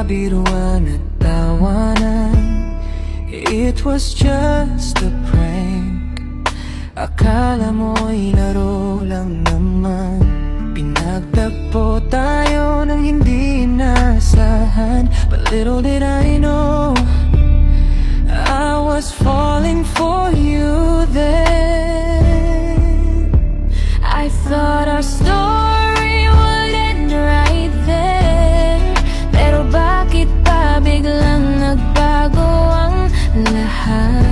biruan at tawanan. It was just a prank. Akala mo'y laro lang naman. Pinagtagpo tayo ng hindi inasahan. But little did I know, I was falling for you then. I thought our story would end right there. Pero bakit pa biglang nagbago ang lahat?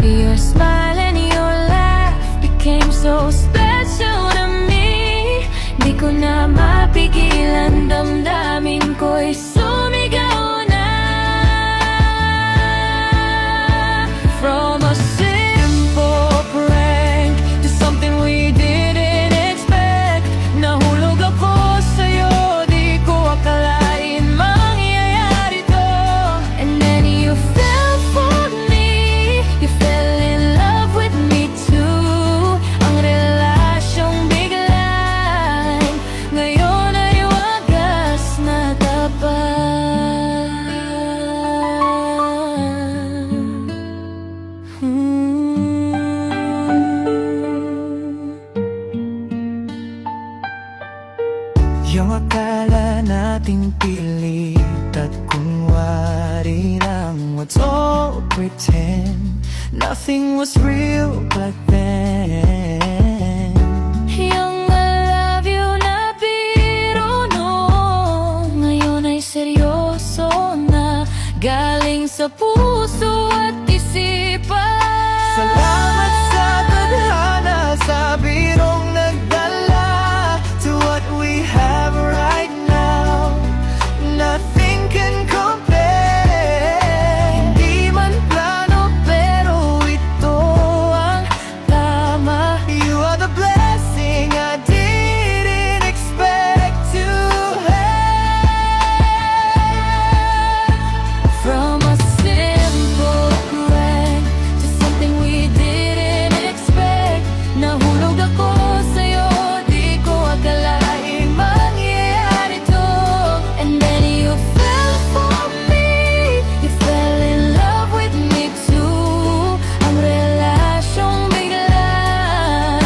Your smile and your laugh became so special to me. Di ko na mapigilan, damdamin ko'y sumigaw na. From a simple prank to something we didn't expect. Nahulog ako sa'yo, di ko akalain mangyayari to. And then you fell for me, you fell in love with me too. Ang relasyong biglaan ngayon ay wagas na tapat. Yung akala nating pilit at kunwari lang, what's all pretend. Nothing was real back then. Yung I love you na biro noon, ngayon ay seryoso na, galing sa puso at isipan. Salamat sa tadhana, sa birong nagdala to what we have right now. Nothing can compare. Hindi man plano pero ito ang tama. You are the blessing I didn't expect to have. From a simple prank to something we didn't expect. Nahulog ako sa'yo, di ko akalain mangyayari to. And then you fell for me, you fell in love with me too. Ang relasyong biglaan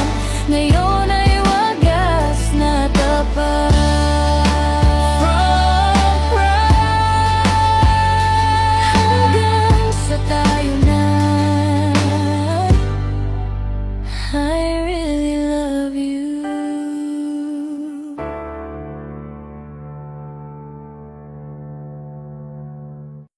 ngayon ay wagas na tapat. From prank hanggang sa tayo na ay